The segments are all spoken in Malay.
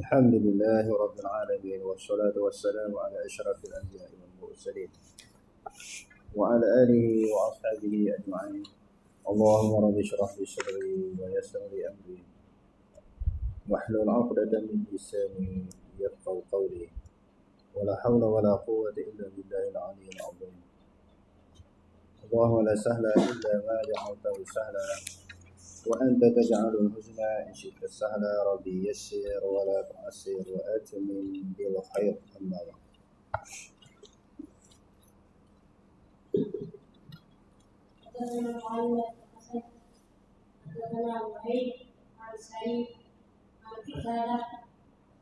الحمد لله رب العالمين والصلاة والسلام على أشرف الأنبياء والمرسلين وعلى آله وأصحابه أجمعين. اللهم رب اشرح لي صدري ويسر لي أمري واحلل عقدة من لساني يفقهوا قولي ولا حول ولا قوة إلا بالله العلي العظيم. اللهم لا سهل إلا ما جعلته سهلا وأنت تجعل الحزن إن شئت سهلا. ربي يسر ولا تعسر وأتمم بالخير. أما بعد. حدثنا معاوية بن حسن حدثنا وهيب عن سعيد عن قتادة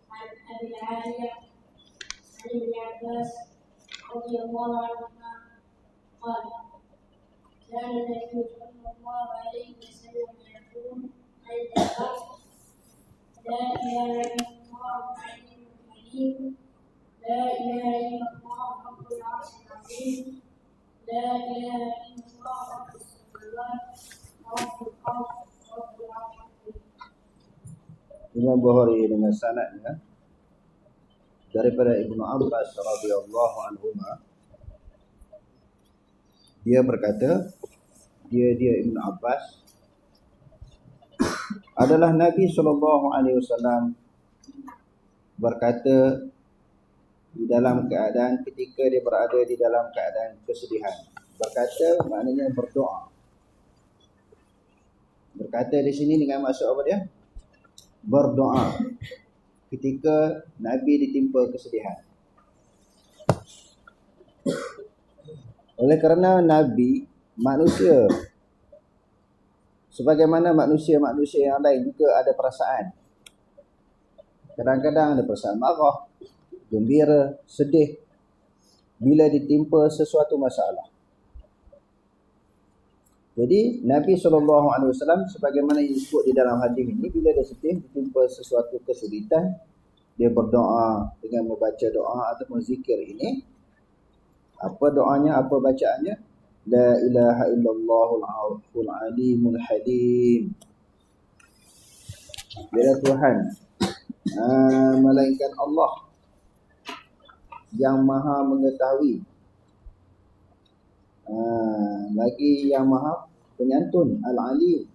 عن أبي العالية عن ابن عباس رضي الله عنهما قال: كان النبي صلى الله عليه وسلم يقول عند الفرد: لا إله إلا الله العلي الحليم، لا إله إلا الله رب العرش العظيم، لا إله إلا الله رب السماوات ورب الأرض ورب العرش العظيم. Imam Bukhari dengan sanadnya daripada Ibnu Abbas radhiyallahu anhuma, dia berkata, dia Ibnu Abbas adalah Nabi SAW berkata di dalam keadaan ketika dia berada di dalam keadaan kesedihan. Berkata maknanya berdoa. Berkata di sini dengan maksud apa dia? Berdoa ketika Nabi ditimpa kesedihan. Oleh kerana Nabi manusia, sebagaimana manusia-manusia yang lain juga ada perasaan. Kadang-kadang ada perasaan marah, gembira, sedih bila ditimpa sesuatu masalah. Jadi Nabi SAW sebagaimana yang disebut di dalam hadis ini, bila dia sedih, ditimpa sesuatu kesulitan, dia berdoa dengan membaca doa ataupun zikir ini. Apa doanya, apa bacaannya? La ilaha illallahul alimul halim. Bila Tuhan melainkan Allah yang maha mengetahui, lagi yang maha penyantun, al-alim,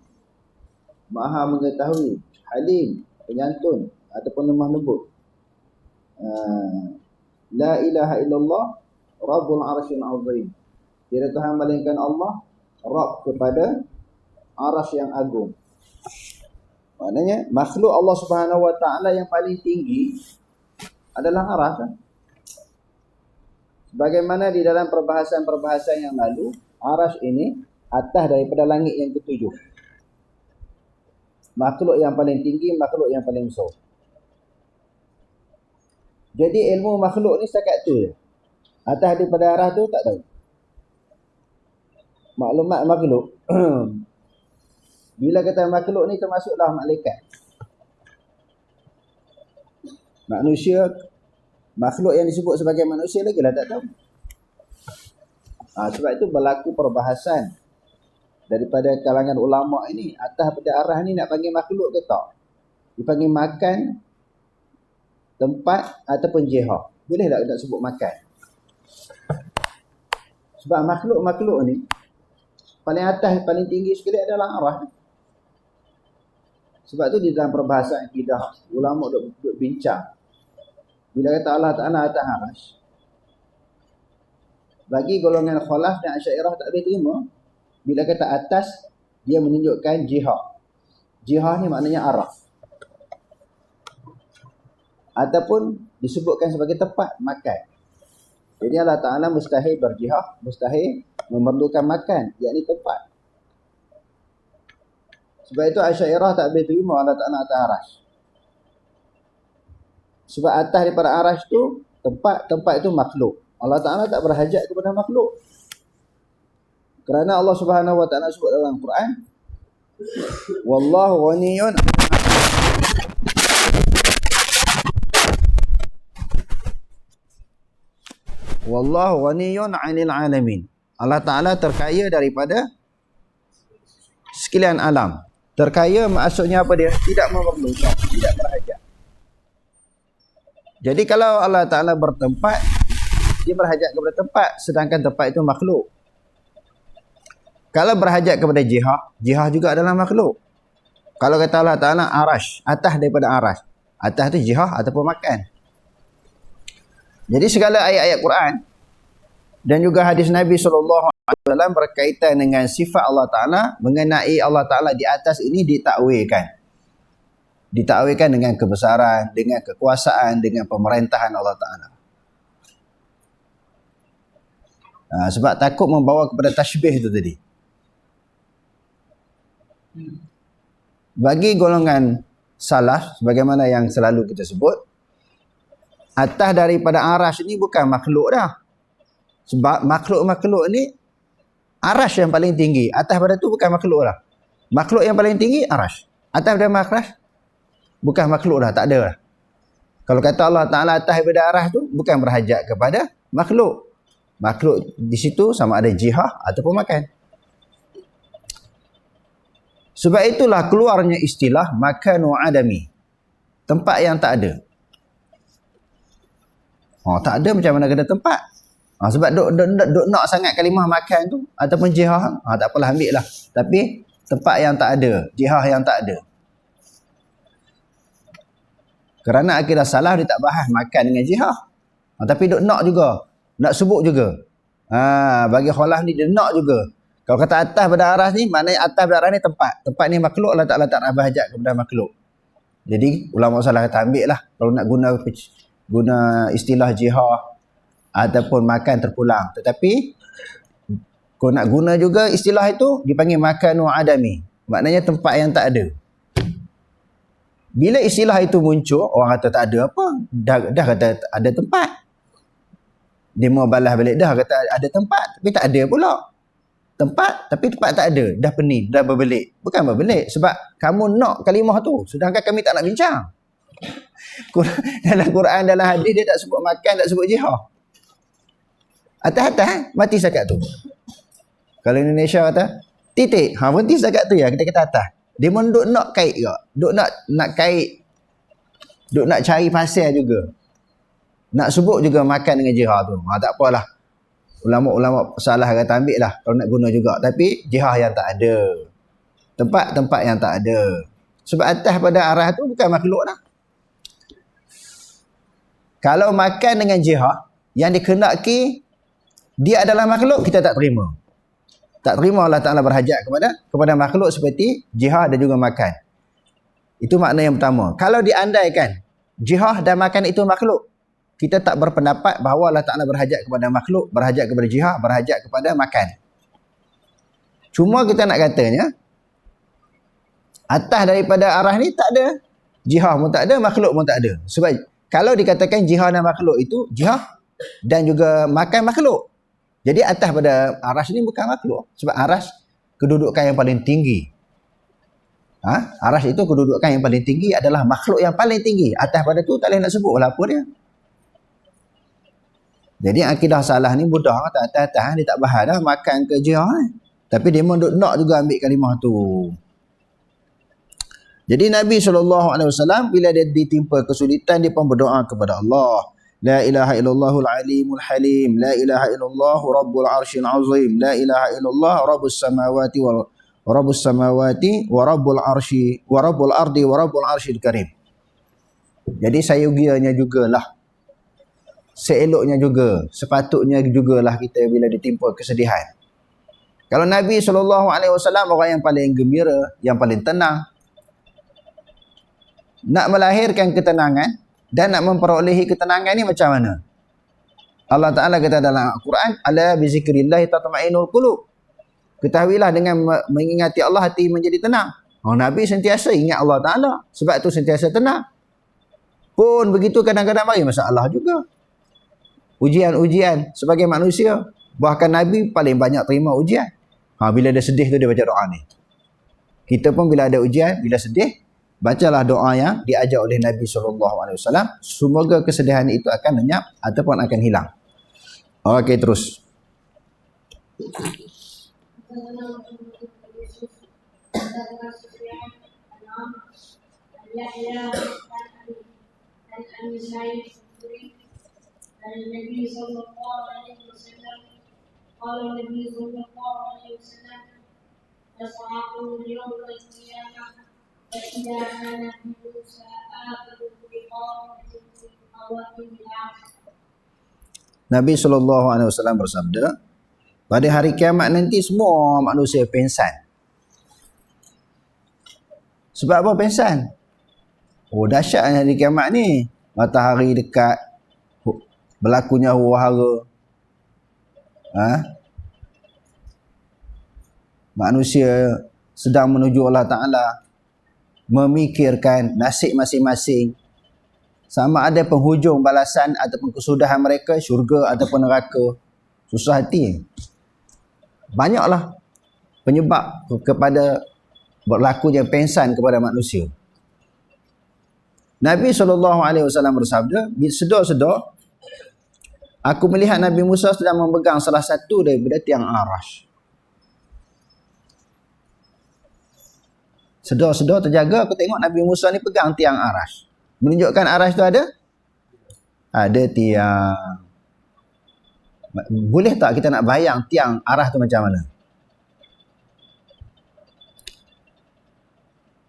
maha mengetahui, halim, penyantun ataupun lemah lembut. La ilaha illallah rabbul arsyil azim. Tiada Tuhan melainkan Allah, Rabb kepada arasy yang agung. Maknanya makhluk Allah Subhanahu Wa Taala yang paling tinggi adalah arasy. Sebagaimana di dalam perbahasan-perbahasan yang lalu, arasy ini atas daripada langit yang ketujuh. Makhluk yang paling tinggi, makhluk yang paling besar. Jadi ilmu makhluk ni setakat tu je. Atas daripada arasy tu tak tahu. Maklumat makhluk. Bila kata makhluk ni termasuklah malaikat. Manusia, makhluk yang disebut sebagai manusia lagi lah tak tahu. Sebab itu berlaku perbahasan daripada kalangan ulama ini, atas pada arah ni nak panggil makhluk ke tak? Dipanggil makan, tempat ataupun jihah. Boleh tak nak sebut makan? Sebab makhluk-makhluk ni paling atas, paling tinggi sekali adalah arah. Sebab tu di dalam perbahasan akidah ulama duk bincang. Bila kata Allah Ta'ala atas arasy, bagi golongan khalaf dan Asy'ariyah tak boleh terima. Bila kata atas, dia menunjukkan jihah. Jihah ni maknanya arah. Ataupun disebutkan sebagai tempat makan. Jadi Allah Ta'ala mustahil berjihah, mustahil memerlukan makan, yakni tempat. Sebab itu Asy'ariyah tak boleh terima Allah Ta'ala atas arasy. Sebab atas daripada arasy tu tempat itu makhluk. Allah Ta'ala tak berhajat kepada makhluk. Kerana Allah Subhanahu Wa Ta'ala sebut dalam Quran, Wallahu ghaniyun Wallahu ghaniyun 'anil 'alamin. Allah Ta'ala terkaya daripada sekalian alam. Terkaya maksudnya apa dia? Tidak memerlukan, tidak berhajat. Jadi kalau Allah Ta'ala bertempat, dia berhajat kepada tempat, sedangkan tempat itu makhluk. Kalau berhajat kepada jihah, jihah juga adalah makhluk. Kalau kata Allah Ta'ala arash, atas daripada arash, atas itu jihah ataupun makan. Jadi segala ayat-ayat Quran dan juga hadis Nabi SAW berkaitan dengan sifat Allah Ta'ala, mengenai Allah Ta'ala di atas ini ditakwilkan. Ditakwilkan dengan kebesaran, dengan kekuasaan, dengan pemerintahan Allah Ta'ala. Sebab takut membawa kepada tashbih itu tadi. Bagi golongan salaf, sebagaimana yang selalu kita sebut, atas daripada arash ini bukan makhluk dah. Sebab makhluk-makhluk ni arash yang paling tinggi. Atas pada tu bukan makhluk dah. Makhluk yang paling tinggi arash. Atas daripada arash bukan makhluk dah, tak ada dah. Kalau kata Allah Ta'ala atas daripada arash tu bukan berhajat kepada makhluk. Makhluk di situ sama ada jihah ataupun makan. Sebab itulah keluarnya istilah makanu adami. Tempat yang tak ada. Tak ada macam mana kena tempat. Sebab duk nak sangat kalimah makan tu ataupun jihah, tak apalah ambil lah. Tapi tempat yang tak ada, jihah yang tak ada. Kerana akidah salah dia tak bahas makan dengan jihah. Tapi duk nak juga, nak sebut juga. Bagi khalaf ni dia nak juga. Kalau kata atas pada aras ni, maknanya atas pada aras ni tempat. Tempat ni makhluk, Allah Ta'ala tak nak berhajat kepada makhluk. Jadi ulama salah kata ambil lah. Kalau nak guna istilah jihah ataupun makan terpulang. Tetapi kalau nak guna juga istilah itu dipanggil makan wa adami. Maknanya tempat yang tak ada. Bila istilah itu muncul, orang kata tak ada apa? Dah kata ada tempat. Dia mau balas balik dah kata ada tempat, tapi tak ada pula. Tempat, tapi tempat tak ada. Dah pening, dah berbelik. Bukan berbelik. Sebab kamu nak kalimah tu. Sedangkan kami tak nak bincang. Dalam Quran, dalam hadis, dia tak sebut makan, tak sebut jihah. Atas-atas, mati setakat tu. Kalau Indonesia kata, titik. Berhenti setakat tu ya, kita kata atas. Dia pun duk nak kait ke. Duk nak kait. Duk nak cari pasal juga. Nak sebut juga makan dengan jihah tu. Tak apalah. Ulama-ulama salah kata ambil lah kalau nak guna juga. Tapi jihah yang tak ada. Tempat-tempat yang tak ada. Sebab atas pada arah tu bukan makhluk dah. Kalau makan dengan jihah yang dikehendaki dia adalah makhluk, kita tak terima. Tak terima Allah Ta'ala berhajat kepada makhluk seperti jihah dan juga makan. Itu makna yang pertama. Kalau diandaikan jihah dan makan itu makhluk, kita tak berpendapat bahawa Allah Ta'ala berhajat kepada makhluk, berhajat kepada jihah, berhajat kepada makan. Cuma kita nak katanya, atas daripada arah ni tak ada. Jihah pun tak ada, makhluk pun tak ada. Sebab kalau dikatakan jihah dan makhluk itu, jihah dan juga makan makhluk. Jadi atas pada aras ni bukan makhluk. Sebab aras kedudukan yang paling tinggi. Aras itu kedudukan yang paling tinggi adalah makhluk yang paling tinggi. Atas pada tu tak boleh nak sebut lah apa dia. Jadi akidah salah ni mudah kata atas-atas dia tak bahas dah makan ke jihah. Tapi dia nak juga ambil kalimah tu. Jadi Nabi SAW bila dia ditimpa kesulitan dia pun berdoa kepada Allah. La ilaha illallahul alimul halim. La ilaha illallah rabbul arsyil azim. La ilaha illallah rabbus samawati wa rabbul arsy wa rabbul ardi wa rabbul arsyil karim. Jadi sayugianya jugalah. Seeloknya juga, sepatutnya jugalah kita bila ditimpa kesedihan. Kalau Nabi SAW orang yang paling gembira, yang paling tenang, nak melahirkan ketenangan dan nak memperolehi ketenangan ni macam mana? Allah Ta'ala kata dalam Al-Quran, ala bizikrillah tatma'innul qulub. Ketahuilah dengan mengingati Allah hati menjadi tenang. Nabi sentiasa ingat Allah Ta'ala, sebab tu sentiasa tenang. Pun begitu kadang-kadang bagi masalah juga. Ujian-ujian sebagai manusia. Bahkan Nabi paling banyak terima ujian. Bila dia sedih tu dia baca doa ni. Kita pun bila ada ujian, bila sedih, bacalah doa yang diajar oleh Nabi SAW. Semoga kesedihan itu akan lenyap ataupun akan hilang. Okey, terus. عن النبي صلى الله عليه وسلم قال النبي صلى الله عليه وسلم يصعقون يوم القيامة فإذا كان موسى آخر بقامة من قوائم العرش. Nabi SAW bersabda, pada hari kiamat nanti semua manusia pengsan. Sebab apa pengsan? Oh, dahsyatnya hari kiamat ni. Matahari dekat, berlakunya huru-hara. Manusia sedang menuju Allah Ta'ala, memikirkan nasib masing-masing, sama ada penghujung balasan ataupun kesudahan mereka, syurga ataupun neraka. Susah hati. Banyaklah penyebab kepada berlakunya pengsan kepada manusia. Nabi SAW bersabda, sedar-sedar aku melihat Nabi Musa sedang memegang salah satu daripada tiang Arash. Sedar-sedar terjaga, aku tengok Nabi Musa ni pegang tiang Arash. Menunjukkan Arash tu ada? Ada tiang. Boleh tak kita nak bayang tiang Arash tu macam mana?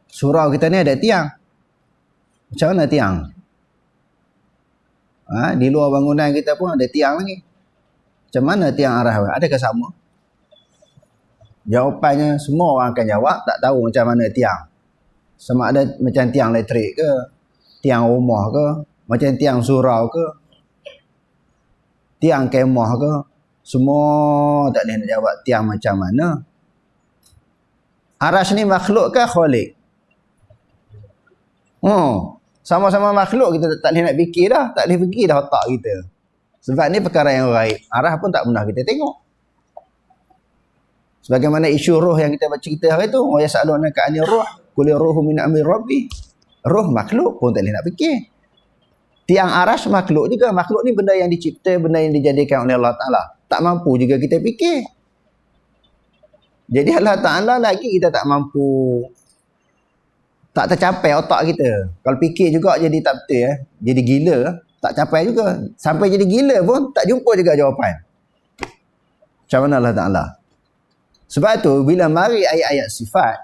Surau kita ni ada tiang. Macam mana tiang? Di luar bangunan kita pun ada tiang lagi. Macam mana tiang Arash? Adakah sama? Jawapannya semua orang akan jawab tak tahu macam mana tiang. Sama ada macam tiang elektrik ke, tiang rumah ke, macam tiang surau ke, tiang kemah ke, semua tak boleh nak jawab tiang macam mana. Arash ni makhluk ke khalik? Sama-sama makhluk, kita tak boleh nak fikir dah, tak boleh fikir dah otak kita. Sebab ni perkara yang gaib. Arash pun tak pernah kita tengok. Sebagaimana isu roh yang kita baca cerita hari tu, wa yasalunaka 'anil ruh, qul ruhu min amri rabbi. Roh makhluk pun tak boleh nak fikir. Tiang Arash makhluk juga. Makhluk ni benda yang dicipta, benda yang dijadikan oleh Allah Ta'ala. Tak mampu juga kita fikir. Jadi Allah Ta'ala lagi kita tak mampu, tak tercapai otak kita. Kalau fikir juga jadi tak betul, jadi gila, tak capai juga. Sampai jadi gila pun tak jumpa juga jawapan. Macam mana Allah Ta'ala? Sebab tu bila mari ayat-ayat sifat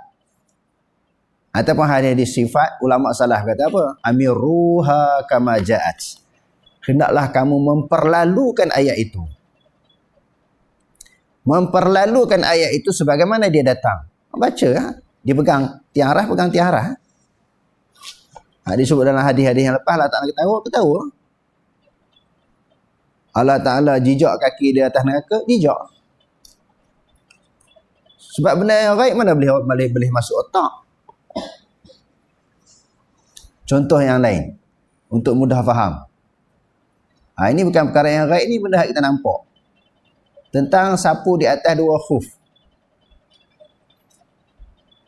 ataupun hadis sifat, ulama salah kata apa? Amiruha kama ja'at. Hendaklah kamu memperlalukan ayat itu. Memperlalukan ayat itu sebagaimana dia datang. Baca, dia pegang tiang Arash, pegang tiang Arash. Disebut dalam hadis-hadis yang lepas, Allah Ta'ala ketawa. Allah Ta'ala jijak kaki dia atas neraka, jijak. Sebab benda yang gaib mana boleh masuk otak. Contoh yang lain untuk mudah faham. Ini bukan perkara yang gaib, ni benda yang kita nampak. Tentang sapu di atas dua khuf.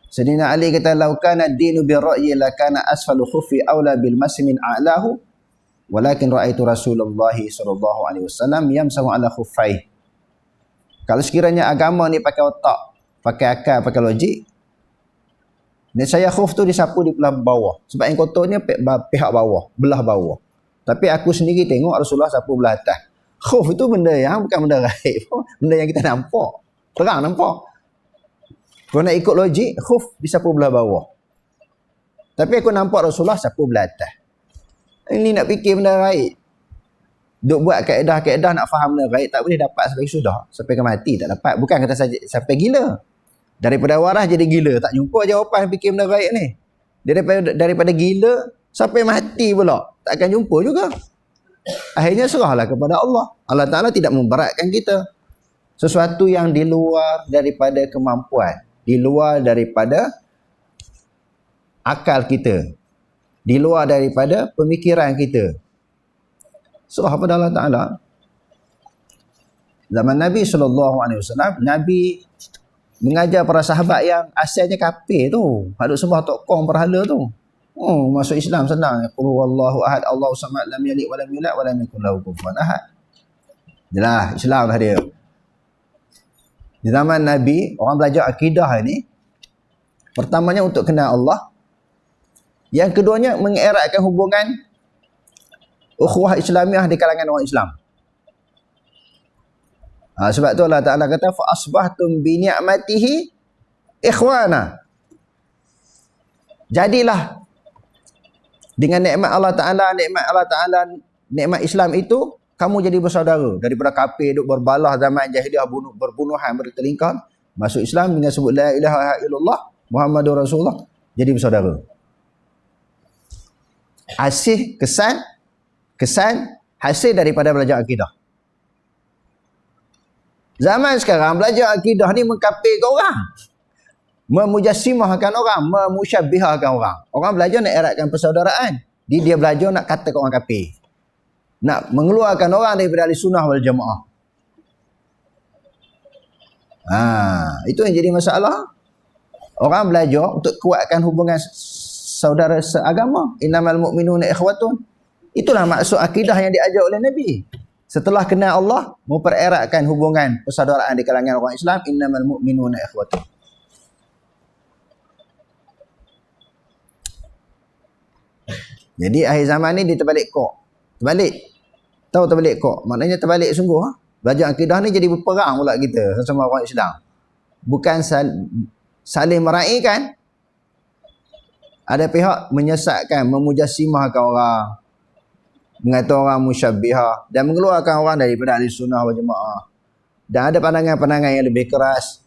Sayyidina Ali kata, laukana ad-dinu bir-ra'yi lakana asfalu khufi aula bil masi min a'lahu, walakin ra'aitu Rasulullah sallallahu alaihi wasallam yamsahu ala khuffai. Kalau sekiranya agama ni pakai otak, pakai akal, pakai logik, dan saya khuf tu disapu di belah bawah. Sebab yang kotornya pihak bawah, belah bawah. Tapi aku sendiri tengok Rasulullah sapu belah atas. Khuf itu benda yang bukan benda gaib, benda yang kita nampak. Terang nampak. Kalau nak ikut logik, khuf disapu belah bawah. Tapi aku nampak Rasulullah sapu belah atas. Ini nak fikir benda gaib. Duk buat kaedah-kaedah nak faham benda gaib, tak boleh dapat sampai sudah. Sampai ke mati tak dapat. Bukan kata saja sampai gila. Daripada waras jadi gila, tak jumpa jawapan fikir benda gaib ni. Daripada gila sampai mati pula, tak akan jumpa juga. Akhirnya serahlah kepada Allah. Allah Ta'ala tidak memberatkan kita. Sesuatu yang di luar daripada kemampuan, di luar daripada akal kita, di luar daripada pemikiran kita, serah pada Allah Ta'ala. Zaman Nabi SAW, Nabi mengajar para sahabat yang asalnya kafir tu, hadut sembah tok kong berhala tu. Masuk Islam senang. Qul huwallahu ahad, Allahu samad, lam yalid wa lam yulad wa lam yakul lahu kufuwan ahad. Jelas Islam dah dia. Di zaman Nabi, orang belajar akidah ini, pertamanya untuk kenal Allah, yang keduanya mengeratkan hubungan ukhuwah Islamiah di kalangan orang Islam. Sebab tu Allah Ta'ala kata fa asbahtum bi ni'matihi ikhwana. Jadilah dengan nikmat Allah Ta'ala, nikmat Islam itu, kamu jadi bersaudara. Daripada kafir duk berbalah zaman jahiliah, berbunuhan, bertelingkah, masuk Islam dengan sebut la ilaha illallah Muhammadur Rasulullah, jadi bersaudara. Kesan hasil daripada belajar akidah. Zaman sekarang belajar akidah ni mengkafirkan orang, memujassimahkan orang, memusyabihahkan orang. Orang belajar nak eratkan persaudaraan, dia belajar nak katakan orang kafir, nak mengeluarkan orang daripada ahli sunnah wal jamaah. Itu yang jadi masalah. Orang belajar untuk kuatkan hubungan saudara seagama. Innamal mu'minuna ikhwatun. Itulah maksud akidah yang diajar oleh Nabi. Setelah kenal Allah, mempereratkan hubungan persaudaraan di kalangan orang Islam. Innamal mu'minuna ikhwatun. Jadi akhir zaman ni dia terbalik kok. Terbalik. Tahu terbalik kok? Maknanya terbalik sungguh. Belajar akidah ni jadi berperang pula kita sama orang Islam. Bukan saling meraihkan. Ada pihak menyesatkan, memujassimahkan orang, mengata orang musyabbihah dan mengeluarkan orang daripada ahli sunnah wal jamaah. Dan ada pandangan-pandangan yang lebih keras.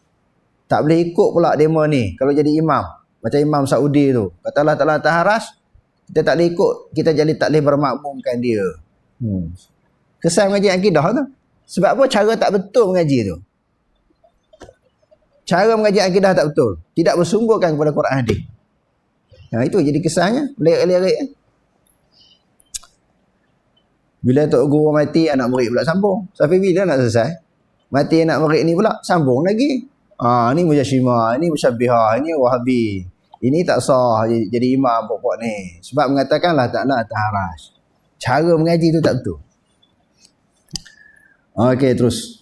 Tak boleh ikut pula demo ni kalau jadi imam. Macam Imam Saudi tu. Kata Allah Ta'ala taharas, kita tak boleh ikut, kita jadi tak boleh bermakmumkan dia. Kesan mengaji akidah tu. Sebab apa? Cara tak betul mengaji tu. Cara mengaji akidah tak betul. Tidak bersumberkan kepada Quran hadis. Itu jadi kesannya. Lirik-lirik. Bila Tok Guru mati, anak murid pula sambung. Sampai bila nak selesai? Mati anak murid ni pula, sambung lagi. Ni mujassimah, ini musyabbihah, ini wahabi. Ini tak sah jadi imam pokok ni. Sebab mengatakanlah taklah taharas. Cara mengaji tu tak betul. Okey, terus.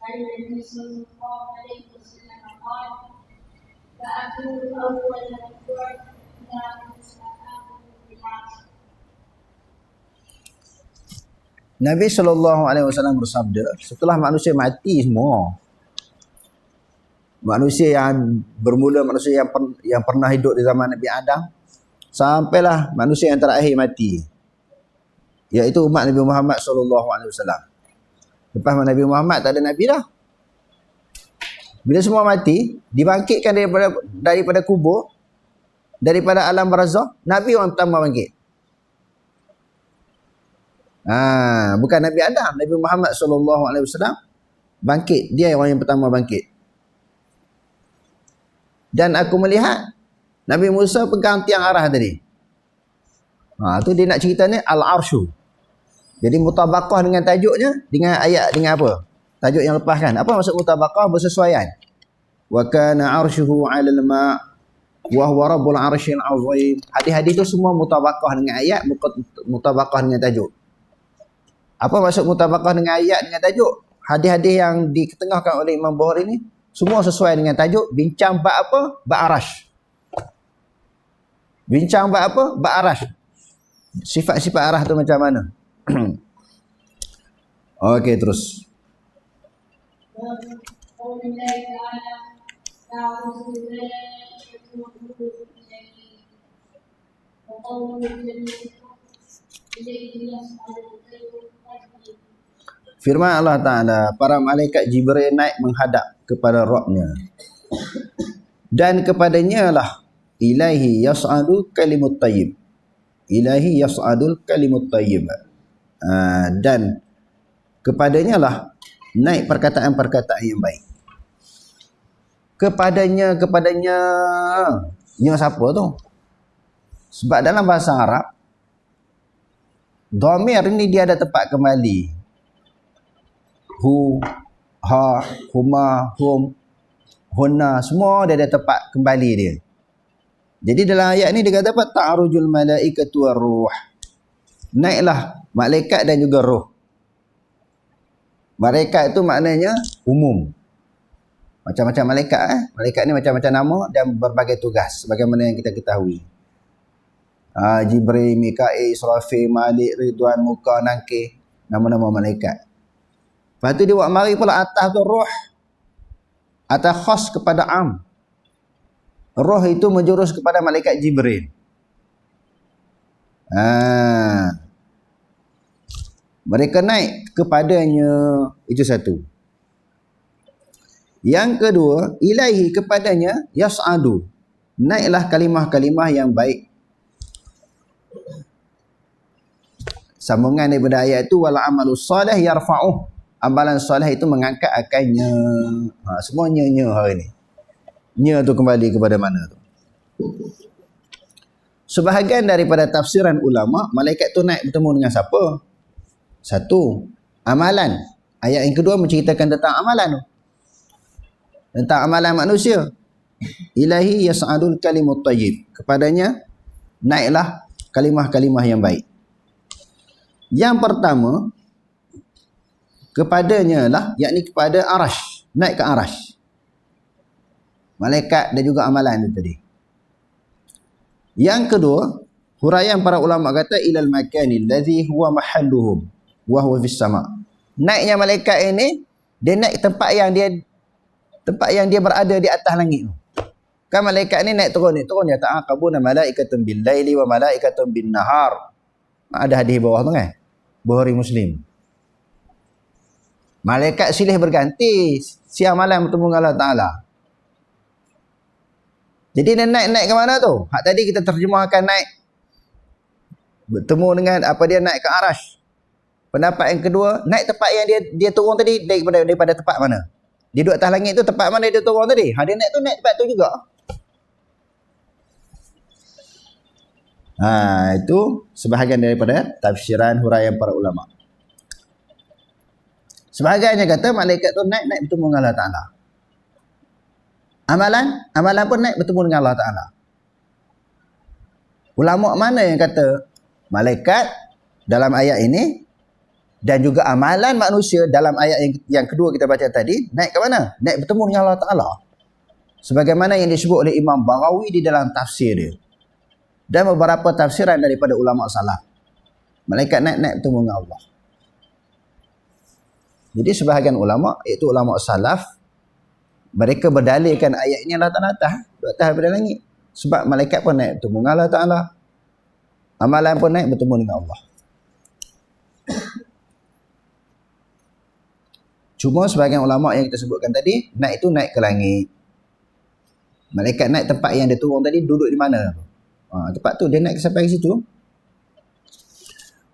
عن النبي صلى الله عليه وسلم قال: فأكلوا أول الجوع إذا مستحاهم بالعشر. Nabi SAW bersabda, setelah manusia mati semua, manusia yang bermula, manusia yang pernah hidup di zaman Nabi Adam, sampailah manusia yang terakhir mati, iaitu umat Nabi Muhammad SAW. Lepas Nabi Muhammad tak ada Nabi dah. Bila semua mati, dibangkitkan daripada kubur, daripada alam barzakh, Nabi orang pertama bangkit. Bukan Nabi Adam, Nabi Muhammad SAW bangkit. Dia orang yang pertama bangkit. Dan aku melihat Nabi Musa pegang tiang arah tadi. Tu dia nak cerita ni Al-Arshu. Jadi mutabaqah dengan tajuknya, dengan ayat, dengan apa? Tajuk yang lepas kan. Apa maksud mutabaqah? Bersesuaian. Wa kana arshuhu 'alal ma' wa huwa rabbul 'arsyil 'azim. Hadis-hadis tu semua mutabaqah dengan ayat, mutabaqah dengan tajuk. Apa maksud mutabaqah dengan ayat, dengan tajuk? Hadis-hadis yang diketengahkan oleh Imam Bukhari ni semua sesuai dengan tajuk. Bincang bab apa? Bab arash. Bincang bab apa? Bab arash. Sifat-sifat arah tu macam mana? Okey, terus. Firman Allah Ta'ala, para malaikat Jibril naik menghadap kepada Rabb-Nya. Dan kepadanya lah ilaihi yas'adu kalimut tayyib. Ilaihi yas'adul kalimut tayyib. Dan kepadanya lah naik perkataan-perkataan yang baik. Kepadanya nya siapa tu? Sebab dalam bahasa Arab dhamir ni dia ada tempat kembali. Hu, ha, huma, hum, hunna, semua dia ada tempat kembali dia. Jadi dalam ayat ni dia kata apa? Ta'arujul malaikatu war ruh. Naiklah malaikat dan juga roh. Malaikat itu maknanya umum. Macam-macam malaikat. Malaikat ni macam-macam nama dan berbagai tugas. Sebagaimana yang kita ketahui. Jibril, Mikail, Israfil, Malik, Ridwan, Muka, Nakir. Nama-nama malaikat. Lepas tu dia buat mari pula atas tu roh. Atas khas kepada am. Roh itu menjurus kepada malaikat Jibril. Mereka naik kepadanya. Itu satu. Yang kedua, ilaihi kepadanya yas'adu. Naiklah kalimah-kalimah yang baik. Sambungan daripada ayat itu, wal amalus salih yarfa'uh. Amalan salih itu mengangkat akannya. Semua nya hari ni. Nya tu kembali kepada mana tu? Sebahagian daripada tafsiran ulama, malaikat tu naik bertemu dengan siapa? Satu, amalan. Ayat yang kedua menceritakan tentang amalan tu. Tentang amalan manusia. Ilahi yas'adul kalimut tayyib. Kepadanya naiklah kalimah-kalimah yang baik. Yang pertama, kepadanya lah, yakni kepada arash. Naik ke arash. Malaikat dan juga amalan itu tadi. Yang kedua, huraian para ulama kata ilal makani allazi huwa mahalluhum wa huwa fis sama. Naiknya malaikat ini, dia naik tempat yang dia berada di atas langit tu. Kan malaikat ni naik turun dia ta'aqabuna malaikatun bil laili wa malaikatun bin nahar. Ada hadis bawah tu kan? Bukhari Muslim. Malaikat silih berganti siang malam bertemu dengan Allah Ta'ala. Jadi dia naik ke mana tu? Hak tadi kita terjemahkan naik. Bertemu dengan dia naik ke arash. Pendapat yang kedua, naik tempat yang dia turun tadi daripada tempat mana? Dia duduk atas langit tu, tempat mana dia turun tadi? Dia naik tu, naik tempat tu juga. Itu sebahagian daripada tafsiran huraian para ulama. Sebahagiannya kata malaikat tu naik bertemu dengan Allah Ta'ala. Amalan pun naik bertemu dengan Allah Ta'ala. Ulama mana yang kata malaikat dalam ayat ini dan juga amalan manusia dalam ayat yang kedua kita baca tadi naik ke mana? Naik bertemu dengan Allah Ta'ala. Sebagaimana yang disebut oleh Imam Baghawi di dalam tafsir dia. Dan beberapa tafsiran daripada ulama salaf. Malaikat naik bertemu dengan Allah. Jadi sebahagian ulama, iaitu ulama salaf, mereka berdalilkan ayat ini Allah Ta'ala atas daripada langit. Sebab malaikat pun naik bertemu dengan Allah Ta'ala. Amalan pun naik bertemu dengan Allah. Cuma sebahagian ulama yang kita sebutkan tadi, naik itu naik ke langit. Malaikat naik tempat yang dia turun tadi, duduk di mana? Tempat tu, dia naik sampai ke situ.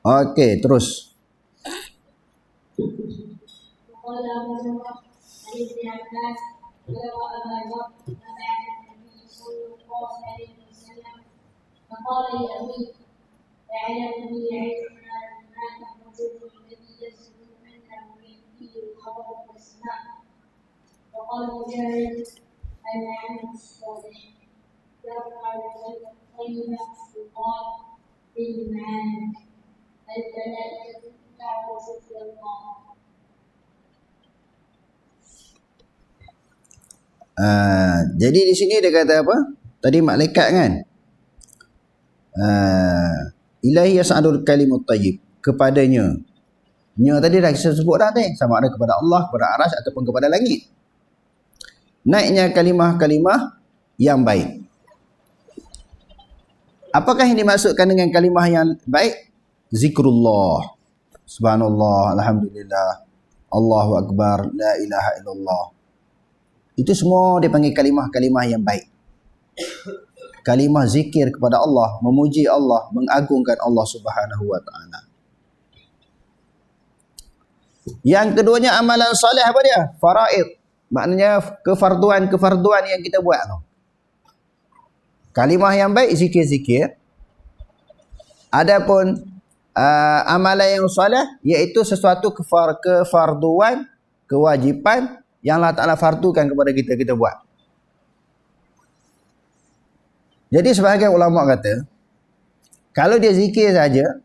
Okey, terus. وقال مجاهد العمل الصالح يرفع الطيبة يقال بالمعاني الملائكة تعرف في الله. Jadi di sini dia kata apa? Tadi malaikat kan? Ilahi yas'adul kalimut tayyib. Kepadanya. Nya tadi dah kita sebut dah tadi. Sama ada kepada Allah, kepada arash ataupun kepada langit. Naiknya kalimah-kalimah yang baik. Apakah yang dimaksudkan dengan kalimah yang baik? Zikrullah. Subhanallah, alhamdulillah, Allahu akbar, la ilaha illallah. Itu semua dipanggil kalimah-kalimah yang baik. Kalimah zikir kepada Allah, memuji Allah, mengagungkan Allah Subhanahu wa taala. Yang keduanya amalan soleh apa dia? Faraid. Maknanya kefarduan yang kita buat tu. Kalimah yang baik, zikir-zikir. Adapun amalan yang soleh, iaitu sesuatu kefarduan, kewajipan yang Allah Ta'ala fardukan kepada kita buat. Jadi sebahagian ulama kata, kalau dia zikir saja,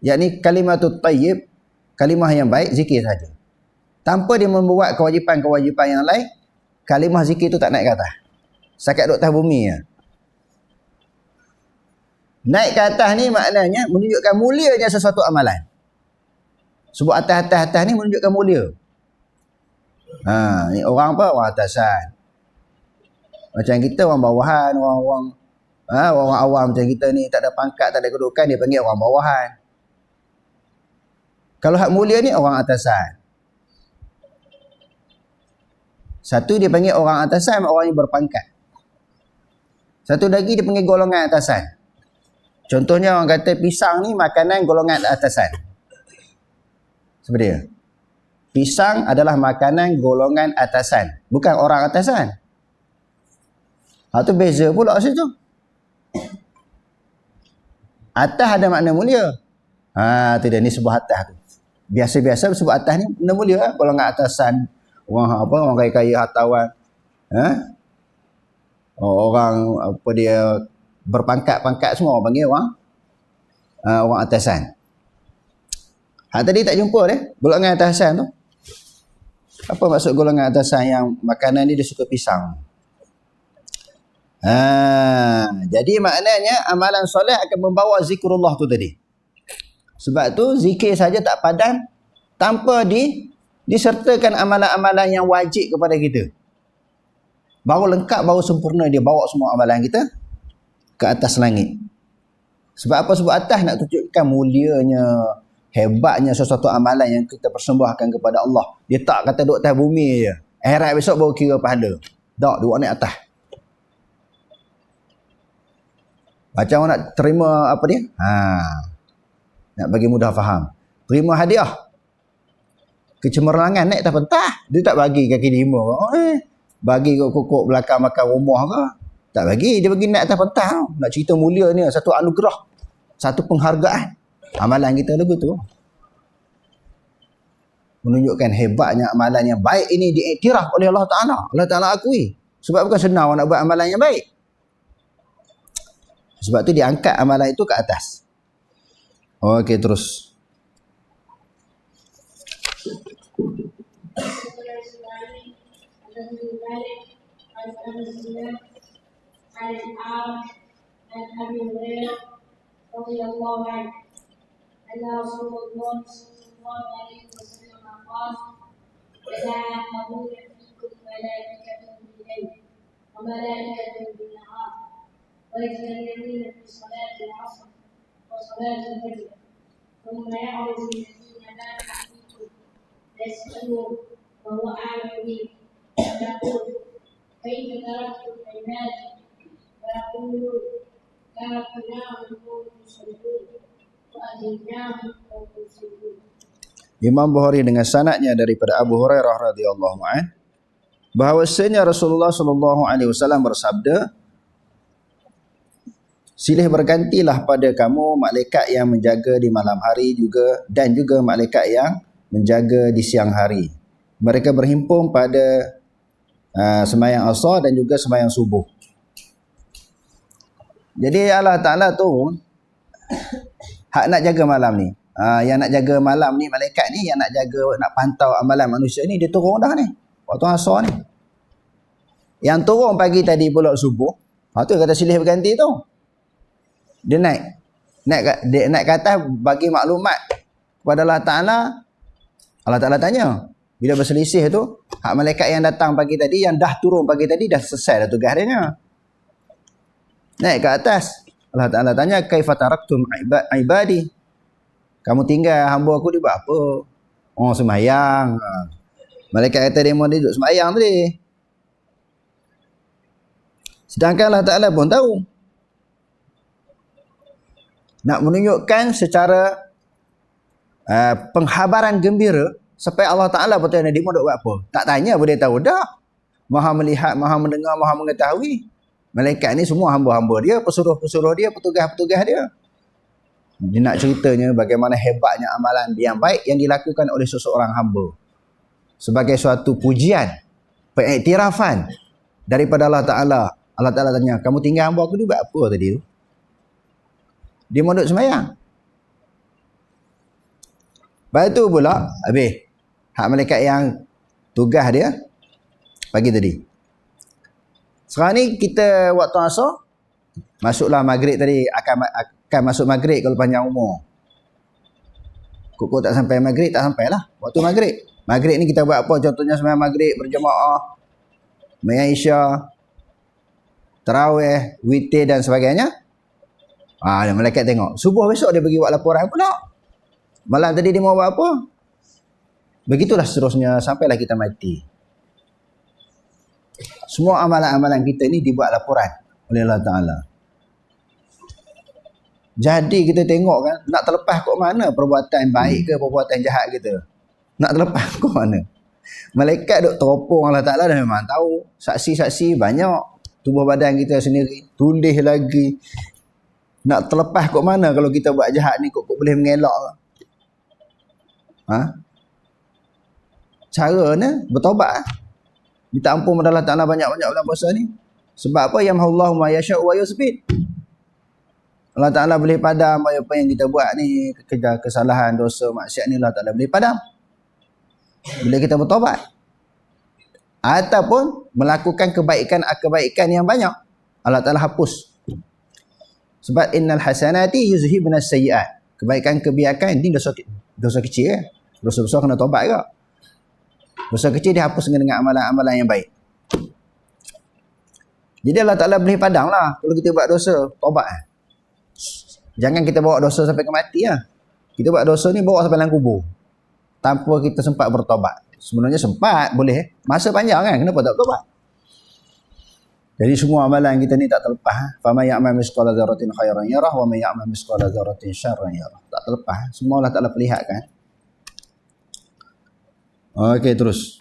yakni kalimatut tayyib, kalimah yang baik, zikir saja. Tanpa dia membuat kewajipan-kewajipan yang lain, kalimah zikir tu tak naik ke atas. Setakat duduk atas bumi je. Naik ke atas ni maknanya menunjukkan mulianya sesuatu amalan. Sebut atas ni menunjukkan mulia. Ni orang apa? Orang atasan. Macam kita orang bawahan, orang awam macam kita ni, tak ada pangkat, tak ada kedudukan, dia panggil orang bawahan. Kalau hak mulia ni orang atasan. Satu dia panggil orang atasan, orang yang berpangkat. Satu lagi dia panggil golongan atasan. Contohnya orang kata pisang ni makanan golongan atasan. Seperti dia. Pisang adalah makanan golongan atasan, bukan orang atasan. Itu beza pula situ. Atas ada makna mulia. Tidak, ni sebuah atas tu. Biasa-biasa sebut atas ni makna mulia. Golongan atasan, orang kaya-kaya, hartawan. Orang apa dia berpangkat-pangkat semua orang panggil orang atasan. Tadi tak jumpa golongan atasan tu. Apa maksud golongan atasan yang makanan ni dia suka pisang? Jadi maknanya amalan soleh akan membawa zikrullah tu tadi. Sebab tu zikir saja tak padan tanpa disertakan amalan-amalan yang wajib kepada kita. Baru lengkap, baru sempurna dia bawa semua amalan kita ke atas langit. Sebab apa? Sebab atas nak tunjukkan mulianya, hebatnya sesuatu amalan yang kita persembahkan kepada Allah. Dia tak kata duduk atas bumi je. Akhirat besok baru kira pahala. Tak, duduk naik atas. Macam orang nak terima apa dia? Nak bagi mudah faham. Terima hadiah. Kecemerlangan naik atas pentah. Dia tak bagi kaki lima. Bagi kokok belakang makan rumah ke? Tak bagi. Dia bagi naik atas pentah. Nak cerita mulia ni. Satu anugerah. Satu penghargaan. Amalan kita lagu tu. Menunjukkan hebatnya amalan yang baik ini diiktiraf oleh Allah Ta'ala. Allah Ta'ala akui. Sebab bukan senang nak buat amalan yang baik. Sebab tu dia angkat amalan itu ke atas. Okey, terus. ويتكلمون في صلاة العصر وصلاة الفجر ثم يعرض الذين لا يعرفون يسألون وهو أعلم به يقول كيف تركتم عبادي ويقولون تركناهم وهم يصلون وأتيناهم وهم يصلون. Imam Bukhari dengan sanadnya daripada Abu Hurairah radhiyallahu anhu bahwasanya Rasulullah sallallahu alaihi wasallam bersabda, silih bergantilah pada kamu malaikat yang menjaga di malam hari dan juga malaikat yang menjaga di siang hari. Mereka berhimpun pada sembahyang asar dan juga sembahyang subuh. Jadi Allah Ta'ala tu hak nak jaga malam ni. Yang nak jaga malam ni, malaikat ni yang nak jaga, nak pantau amalan manusia ni, dia turun dah ni waktu asar ni. Yang turun pagi tadi pula subuh, tu kata silih berganti tu. Dia naik ke atas bagi maklumat kepada Allah Ta'ala. Allah Ta'ala tanya, bila berselisih tu, hak malaikat yang datang pagi tadi, yang dah turun pagi tadi, dah selesai dah tugas dia. Naik ke atas, Allah Ta'ala tanya, kaifa taraktum ibadi? Kamu tinggal hamba aku, dia buat apa? Sembahyang. Malaikat kata dia duduk sembahyang tadi. Sedangkan Allah Ta'ala pun tahu. Nak menunjukkan secara penghabaran gembira supaya Allah Ta'ala bertanya dia duduk buat apa. Tak tanya pun dia tahu dah. Maha melihat, maha mendengar, maha mengetahui. Malaikat ni semua hamba-hamba dia, pesuruh-pesuruh dia, petugas-petugas dia. Dia nak ceritanya bagaimana hebatnya amalan yang baik yang dilakukan oleh seseorang hamba. Sebagai suatu pujian, pengiktirafan daripada Allah Ta'ala. Allah Ta'ala tanya, kamu tinggal hamba aku, dia buat apa tadi tu? Dia mau duduk sembahyang. Lepas tu pula, habis. Hak malaikat yang tugas dia, pagi tadi. Sekarang ni kita waktu asar, masuklah maghrib tadi, akan masuk maghrib kalau panjang umur. Kok tak sampai maghrib, tak sampailah. Waktu maghrib. Maghrib ni kita buat apa? Contohnya sembahyang maghrib berjemaah, sembahyang isya, tarawih, witir dan sebagainya. Malaikat tengok. Subuh besok dia pergi buat laporan pula. Malam tadi dia mau buat apa? Begitulah seterusnya sampailah kita mati. Semua amalan-amalan kita ni dibuat laporan oleh Allah Ta'ala. Jadi kita tengok kan, nak terlepas kok mana perbuatan baik ke perbuatan jahat kita. Nak terlepas kok mana. Malaikat duk teropong Allah Ta'ala dah memang tahu. Saksi-saksi banyak. Tubuh badan kita sendiri. Tulis lagi. Nak terlepas kok mana kalau kita buat jahat ni kok boleh mengelak. Cara ni bertaubat. Minta ampun kepada Allah Ta'ala banyak-banyak dalam puasa ni. Sebab apa? Yamhullahu ma yasha'u wa yusbit. Allah Ta'ala boleh padam apa yang kita buat ni, kesalahan, dosa, maksiat ni Allah Ta'ala boleh padam. Bila kita bertaubat. Ataupun melakukan kebaikan yang banyak. Allah Ta'ala hapus. Sebab innal hasanati yuzhibnas sayyi'at. Kebaikan-kebiakan ini dosa kecil kan. Dosa besar kena taubat ke? Dosa kecil dihapus dengan amalan-amalan yang baik. Jadi Allah Ta'ala boleh padam lah. Kalau kita buat dosa, taubat. Jangan kita bawa dosa sampai ke mati lah. Kita buat dosa ni bawa sampai dalam kubur. Tanpa kita sempat bertaubat. Sebenarnya sempat, boleh. Masa panjang kan, kenapa tak bertaubat? Jadi semua amalan kita ni tak terlepas. Faman ya'mal misqala dzarratin khairan yarah wa man ya'mal misqala dzarratin syarran yarah. Tak terlepas. Semua Allah Ta'ala perlihatkan. Okey, terus.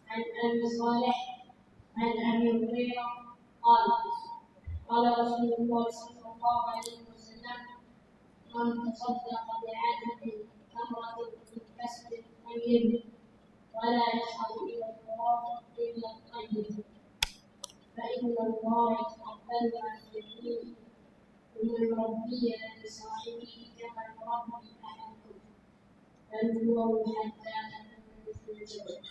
عن ابي صالح عن ابي هريره قال قال رسول الله صلى الله عليه وسلم من تصدق بعدد تمره من كسب طيب ولا يصعد الى التراب الا الطيب فان الله يتقبل عن يمينه ومن ربي لصاحبه كما يربي احدكم بل هو حتى تكون مثل الجبل.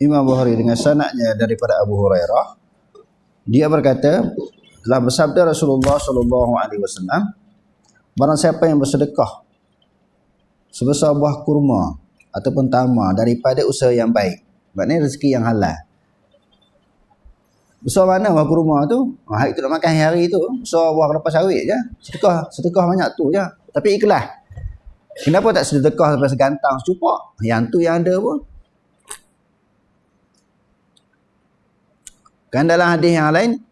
Imam Bukhari dengan sanadnya daripada Abu Hurairah, dia berkata, telah bersabda Rasulullah sallallahu alaihi wasallam, barang siapa yang bersedekah sebesar buah kurma ataupun tamar daripada usaha yang baik, maknanya rezeki yang halal. Besar mana buah kurma tu? Hari tu nak makan hari tu, besar buah kelapa sawit je. Sedekah banyak tu je. Tapi ikhlas. Kenapa tak sedekah sampai segantang secupak? Yang tu yang ada pun. Kan dalam hadis yang lain,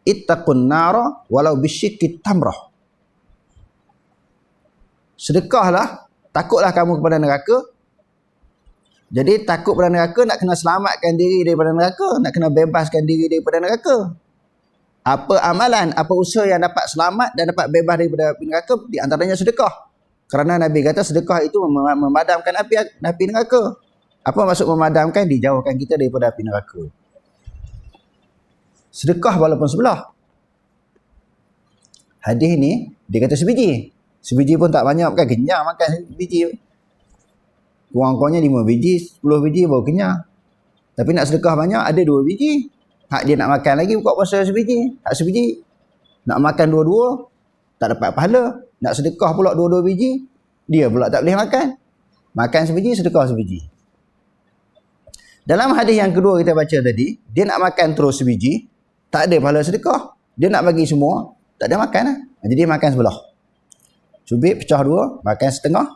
ittaqun nara walau bisyikki tamrah. Sedekahlah, takutlah kamu kepada neraka. Jadi takut pada neraka, nak kena selamatkan diri daripada neraka, nak kena bebaskan diri daripada neraka. Apa amalan, apa usaha yang dapat selamat dan dapat bebas daripada api neraka? Di antaranya sedekah. Kerana Nabi kata sedekah itu memadamkan api neraka. Apa maksud memadamkan? Dijauhkan kita daripada api neraka. Sedekah walaupun sebelah. Hadis ni dia kata sebiji. Sebiji pun tak banyak, bukan kenyang makan sebiji. Kurang-kurangnya 5 biji, 10 biji baru kenyang. Tapi nak sedekah banyak, ada 2 biji. Hak dia nak makan lagi buka puasa sebiji, hak sebiji. Nak makan dua-dua, tak dapat pahala. Nak sedekah pula 2 biji, dia pula tak boleh makan. Makan sebiji, sedekah sebiji. Dalam hadis yang kedua kita baca tadi, dia nak makan terus sebiji, tak ada pahala sedekah. Dia nak bagi semua, tak ada makan lah. Jadi dia makan sebelah. Cubit pecah 2, makan setengah,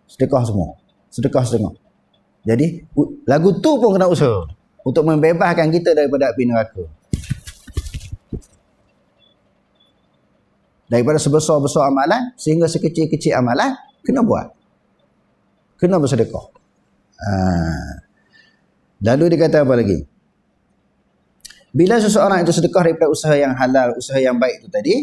sedekah semua. Sedekah setengah. Jadi lagu tu pun kena usaha untuk membebaskan kita daripada api neraka. Daripada sebesar-besar amalan sehingga sekecil-kecil amalan, kena buat. Kena bersedekah. Lalu dia kata apa lagi? Bila seseorang itu sedekah daripada usaha yang halal, usaha yang baik itu tadi,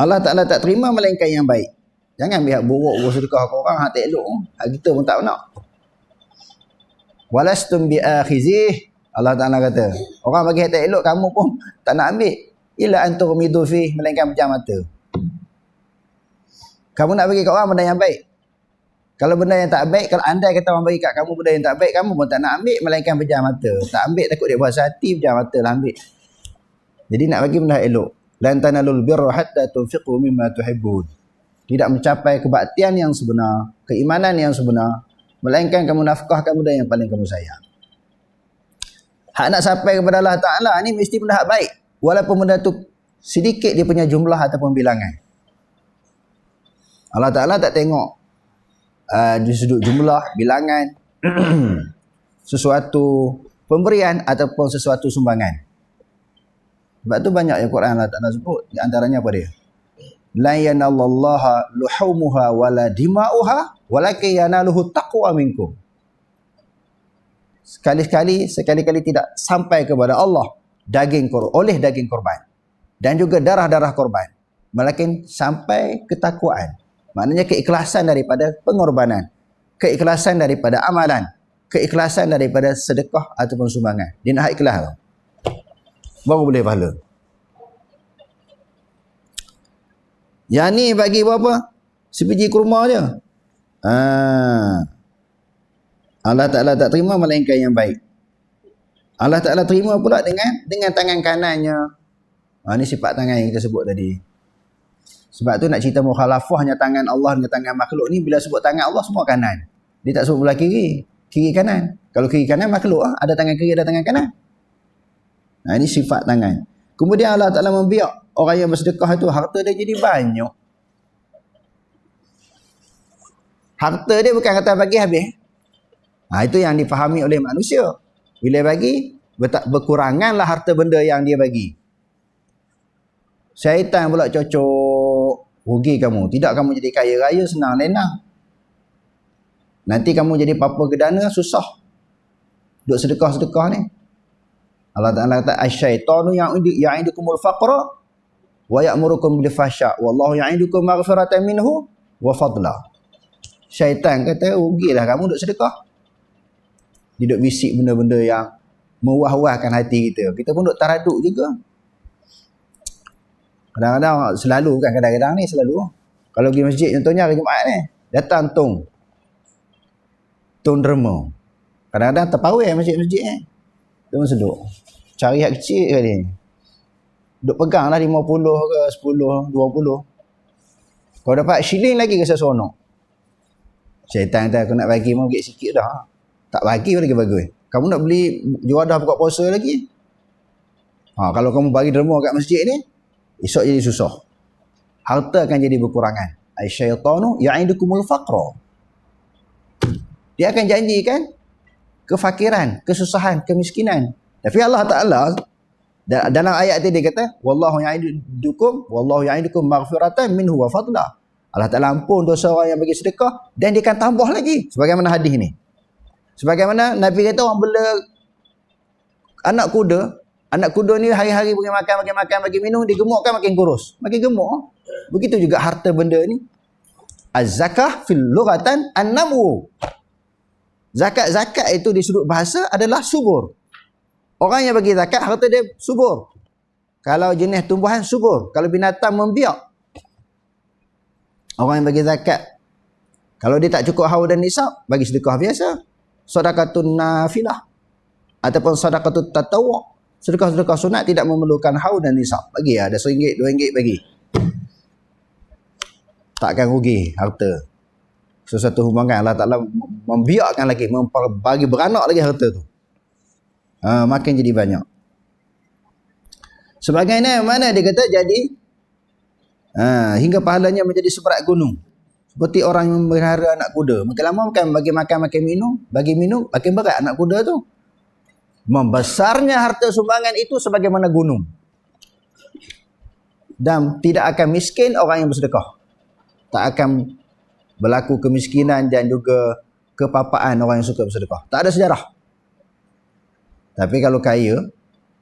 Allah Ta'ala tak terima melainkan yang baik. Jangan pihak buruk bersedekah ke orang, hak tak elok. Hak kita pun tak nak. Walastum biakhizih. Allah Ta'ala kata, orang bagi tak elok, kamu pun tak nak ambil. Illa antumidu fi, melainkan pejam mata. Kamu nak bagi kat orang benda yang baik. Kalau benda yang tak baik, kalau andai kata orang bagi kat kamu benda yang tak baik, kamu pun tak nak ambil, melainkan pejam mata. Tak ambil takut dia puas hati, pejam mata lah ambil. Jadi nak bagi benda elok. Lan tanalul birra hatta tunfiqu mimma tuhibbun. Tidak mencapai kebaktian yang sebenar, keimanan yang sebenar, melainkan kamu nafkahkan benda yang paling kamu sayang. Hak nak sampai kepada Allah Ta'ala ni mesti benda hak baik. Walaupun benda tu sedikit dia punya jumlah ataupun bilangan. Allah Ta'ala tak tengok di sudut jumlah, bilangan, sesuatu pemberian ataupun sesuatu sumbangan. Sebab tu banyak yang Quran Allah Ta'ala sebut. Di antaranya apa dia? La yanallallaha luhumuha wala dima'uha walakin yanaluhu taqwa minkum. Sekali-kali tidak sampai kepada Allah oleh daging korban dan juga darah-darah korban, melainkan sampai ketakwaan. Maknanya keikhlasan daripada pengorbanan, keikhlasan daripada amalan, keikhlasan daripada sedekah ataupun sumbangan. Dia nak ikhlas baru boleh pahala. Yang ni bagi berapa? Sebiji kurma je. Allah Ta'ala tak terima melainkan yang baik. Allah Ta'ala terima pula dengan tangan kanannya. Ini sifat tangan yang kita sebut tadi. Sebab tu nak cerita mukhalafahnya tangan Allah dengan tangan makhluk ni, bila sebut tangan Allah semua kanan. Dia tak sebut belah kiri kanan. Kalau kiri kanan makhluk ada tangan kiri, ada tangan kanan. Ini sifat tangan. Kemudian Allah Ta'ala membiak orang yang bersedekah itu harta dia jadi banyak. Harta dia bukan kata bagi habis. Itu yang dipahami oleh manusia. Bila bagi, berkuranganlah harta benda yang dia bagi. Syaitan pula cocok rugi kamu. Tidak kamu jadi kaya raya, senang lenang. Nanti kamu jadi papa gedana, susah. Duk sedekah-sedekah ni. Allah Ta'ala kata, asyaitanu ya'idukumul faqra wa ya'murukum bil fahsya wallahu ya'idukum maghfiratan minhu wa fadla. Syaitan kata, rugilah kamu duk sedekah. Dia duk bisik benda-benda yang mewah-wahkan hati kita. Kita pun duk taraduk juga. Kadang-kadang, selalu kan, kadang-kadang ni selalu. Kalau pergi masjid contohnya hari Jumaat ni, datang tong derma. Kadang-kadang terpawai masjid-masjid ni. Dia pun seduk. Cari hak kecil kali ni. Duk pegang lah 50 ke 10, 20. Kalau dapat shilling lagi ke seronok. Syaitan kata aku nak bagi mau sikit sikit dah. Tak bagi lagi bagus. Kamu nak beli juadah buka puasa lagi? Kalau kamu bagi derma kat masjid ni, esok jadi susah. Harta akan jadi berkurangan. Asyaitanu ya'idukumul faqra. Dia akan janjikan kefakiran, kesusahan, kemiskinan. Tapi Allah Ta'ala dalam ayat tadi dia kata, wallahu ya'idukum maghfiratan minhu wa fadla. Allah Ta'ala ampun dosa orang yang bagi sedekah dan dia akan tambah lagi. Sebagaimana hadis ni. Sebagaimana Nabi kata orang bela anak kuda ni hari-hari bagi makan, bagi minum, digemukkan makin kurus. Makin gemuk. Begitu juga harta benda ni. Az-zakah fil lughatan an-namu. Zakat itu di sudut bahasa adalah subur. Orang yang bagi zakat, harta dia subur. Kalau jenis tumbuhan, subur. Kalau binatang, membiak. Orang yang bagi zakat, kalau dia tak cukup haul dan nisab, bagi sedekah biasa. Sedekatun nafilah. Ataupun sedekatun tatawwu'. Sedekah-sedekah sunat tidak memerlukan haul dan nisab. Bagi ada RM1, RM2 bagi. Takkan rugi harta. Sesuatu hubungan Allah Ta'ala membiakkan lagi, bagi beranak lagi harta tu. Makin jadi banyak. Sebagainya mana dia kata jadi hingga pahalanya menjadi seberat gunung. Seperti orang yang memelihara anak kuda. Makin lama makan, bagi makan, makin minum, bagi minum, makin berat anak kuda tu. Membesarnya harta sumbangan itu sebagaimana gunung. Dan tidak akan miskin orang yang bersedekah. Tak akan berlaku kemiskinan dan juga kepapaan orang yang suka bersedekah. Tak ada sejarah. Tapi kalau kaya,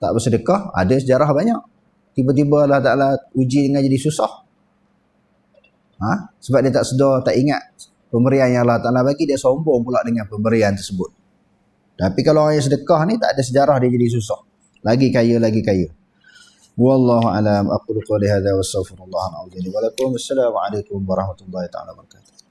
tak bersedekah, ada sejarah banyak. Tiba-tiba Allah Ta'ala uji dengan jadi susah. Sebab dia tak sedar, tak ingat pemberian yang Allah Ta'ala bagi, dia sombong pula dengan pemberian tersebut. Tapi kalau orang yang sedekah ni tak ada sejarah dia jadi susah. Lagi kaya, lagi kaya. Wallahu a'lam. Aqulu qawli hadza wa astaghfirullah al-azim wa lakum. Assalamualaikum warahmatullahi taala wabarakatuh.